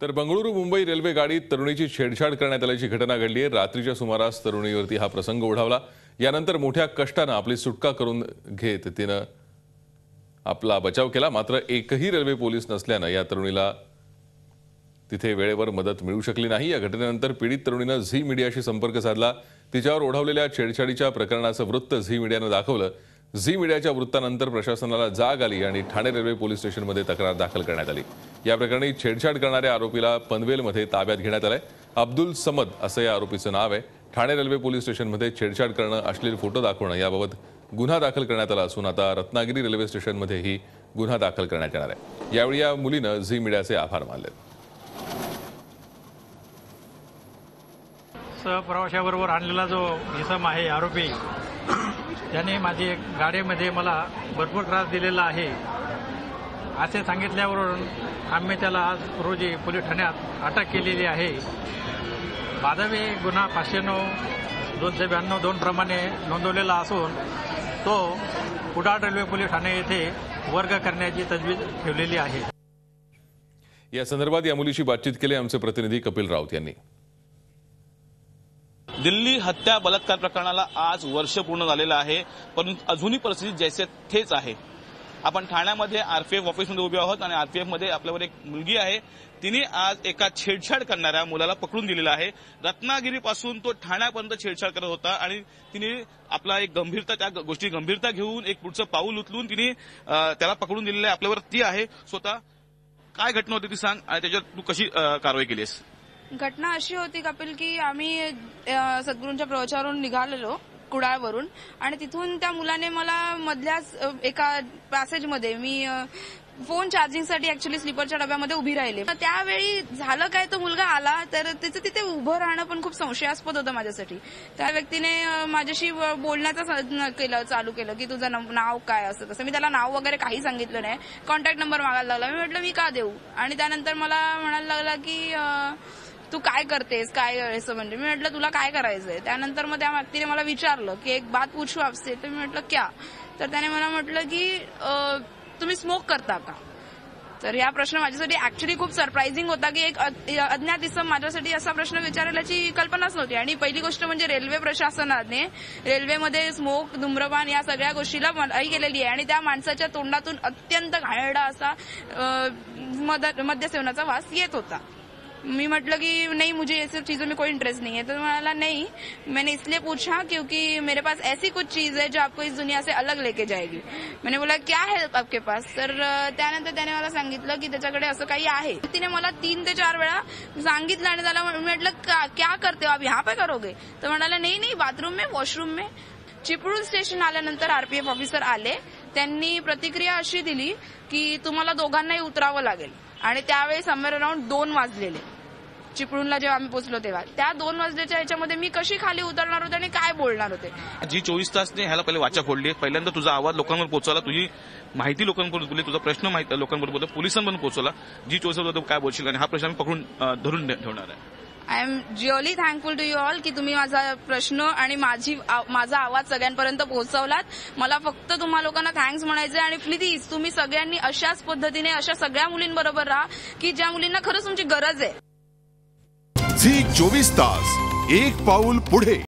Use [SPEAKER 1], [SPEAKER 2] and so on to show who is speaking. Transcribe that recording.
[SPEAKER 1] तर बंगळुरू मुंबई रेल्वे गाडीत तरुणीची छेडछाड करण्यात आल्याची घटना घडली आहे। रात्रीच्या सुमारास तरुणीवरती हा प्रसंग ओढावला। यानंतर मोठ्या कष्टाने आपली सुटका करून घेत तिने आपला बचाव केला। मात्र एकही रेल्वे पोलीस नसल्याने या तरुणीला तिथे वेळेवर मदत मिळू शकली नाही। या घटनेनंतर पीडित तरुणीने झी मीडियाशी संपर्क साधला। तिच्यावर ओढावलेल्या छेडछाडीच्या प्रकरणाचं वृत्त झी मीडियाने दाखवलं। झी मीडियाच्या वृत्तानंतर प्रशासनाला जाग आली आणि ठाणे रेल्वे पोलीस स्टेशनमध्ये तक्रार दाखल करण्यात आली। या प्रकरणी छेडछाड करणाऱ्या आरोपीला पनवेलमध्ये ताब्यात घेण्यात आले। अब्दुल समद असं या आरोपीचं नाव आहे। ठाणे रेल्वे पोलीस स्टेशनमध्ये छेडछाड करणं, अश्लील फोटो दाखवणं याबाबत गुन्हा दाखल करण्यात आला असून आता रत्नागिरी रेल्वे स्टेशनमध्येही गुन्हा दाखल करण्यात येणार आहे। यावेळी या मुलीने झी मीडियाचे आभार मानले।
[SPEAKER 2] प्रवाशाबरोबर आणलेला जो इसम आहे आरोपी, त्याने माझी गाडीमध्ये मला भरपूर त्रास दिलेला आहे असे सांगितल्यावरून आम्ही त्याला आज रोजी पोलीस ठाण्यात अटक केलेली आहे। वादवी गुन्हा 509/292 प्रमाणे नोंदवलेला असून तो कुडाळ रेल्वे पोलीस ठाणे येथे वर्ग करण्याची तजवीज ठेवलेली आहे।
[SPEAKER 1] या संदर्भात या मुलीशी बातचीत केली आमचे प्रतिनिधी कपिल राऊत यांनी।
[SPEAKER 3] दिल्ली हत्या बलात्कार प्रकरणाला आज वर्ष पूर्ण झालेलं आहे, परंतु अजूनही परिस्थिती जैसे थेच आहे। आपण ठाण्यामध्ये आरपीएफ ऑफिसमध्ये उभे आहोत आणि आरपीएफ मध्ये आपल्यावर एक मुलगी आहे। तिने आज एका छेडछाड करणाऱ्या मुलाला पकडून दिलेला आहे। रत्नागिरीपासून तो ठाण्यापर्यंत छेडछाड करत होता आणि तिने आपला एक गंभीरता, त्या गोष्टी गंभीरता घेऊन एक पुढचं पाऊल उचलून तिने त्याला पकडून दिलेलं आहे। आपल्यावर ती आहे। स्वतः काय घटना होती ती सांग आणि त्याच्यात तू कशी कारवाई केलीस?
[SPEAKER 4] घटना अशी होती कपिल की आम्ही सद्गुरूंच्या प्रवचनावरून निघालेलो कुडाळवरून आणि तिथून त्या मुलाने मला मधल्याच एका पॅसेजमध्ये मी फोन चार्जिंगसाठी ऍक्च्युअली स्लीपरच्या डब्यामध्ये उभी राहिले। त्यावेळी झालं काय, तो मुलगा आला तर त्याचं तिथे उभं राहणं पण खूप संशयास्पद होतं माझ्यासाठी। त्या व्यक्तीने माझ्याशी बोलण्याचं चालू केलं की तुझं नाव काय असं तसं। मी त्याला नाव वगैरे काही सांगितलं नाही। कॉन्टॅक्ट नंबर मागायला लागला। मी म्हटलं मी का देऊ, आणि त्यानंतर मला म्हणायला लागला की तू काय करतेस, काय असं, म्हणजे मी म्हटलं तुला काय करायचंय। त्यानंतर मग त्या व्यक्तीने मला विचारलं की एक बात पूछू आपसे, तर मी म्हटलं क्या, तर त्याने मला म्हटलं की तुम्ही स्मोक करता का। तर या प्रश्न माझ्यासाठी ऍक्च्युअली खूप सरप्राइझिंग होता की एक अज्ञात इसम माझ्यासाठी असा प्रश्न विचारायची कल्पनाच नव्हती। आणि पहिली गोष्ट म्हणजे रेल्वे प्रशासनाने रेल्वेमध्ये स्मोक, धूम्रपान या सगळ्या गोष्टीला मनाई केलेली आहे आणि त्या माणसाच्या तोंडातून अत्यंत घाणेरडा असा मद्यसेवनाचा वास येत होता। मी म्हटलं की नहीं, मुझे ये सब चीजों में कोई इंटरेस्ट नहीं है। तो म्हणाला नहीं, मैंने इसलिए पूछा क्योंकि मेरे पास ऐसी कुछ चीज है जो आपको इस दुनिया से अलग लेके जाएगी। मैंने बोला क्या है आपके पास, तर त्यानंतर त्याने मला सांगितलं की त्याच्याकडे असं काही आहे। तिने मला 3 ते 4 वेळा सांगितलं आणि त्याला म्हटलं क्या करते हो आप, यहाँ पे करोगे, तर म्हणाला नहीं बाथरूम में, वॉशरूम में। चिपळूण स्टेशन आल्यानंतर आरपीएफ ऑफिसर आले। त्यांनी प्रतिक्रिया अशी दिली की तुम्हाला दोघांनाही उतरावं लागेल, आणि त्यावेळी समवेअर अराउंड 2 वाजलेले चिपळूणला जेव्हा आम्ही पोहोचलो तेव्हा। त्या 2 वाजल्याच्या ह्याच्यामध्ये मी कशी खाली उतरणार होते आणि काय बोलणार होते।
[SPEAKER 3] जी 24 तासने ह्याला पहिले वाचा फोडली। पहिल्यांदा तुझा आवाज लोकांवर पोहोचवला, तुझी माहिती लोकांपर्यंत बोलली, तुझा प्रश्न माहिती लोकांपर्यंत बोलला, पोलिसांपर्यंत पोहोचवला। जी 24 तास काय बोलशील आणि हा प्रश्न आम्ही पकडून धरून ठेवणार आहे।
[SPEAKER 4] I am really thankful to you all की तुम्ही माझा प्रश्न आणि माझा आवाज सगळ्यांपर्यंत पोहोचवलात। मला फक्त तुम्हा लोकांना थँक्स म्हणायचं आहे आणि प्लीज तुम्ही सगळ्यांनी अशाच पद्धतीने अशा सगळ्या मुलींबरोबर राहा की ज्या मुलींना खरंच तुमची गरज आहे।
[SPEAKER 5] झी 24 तास, एक पाऊल पुढे।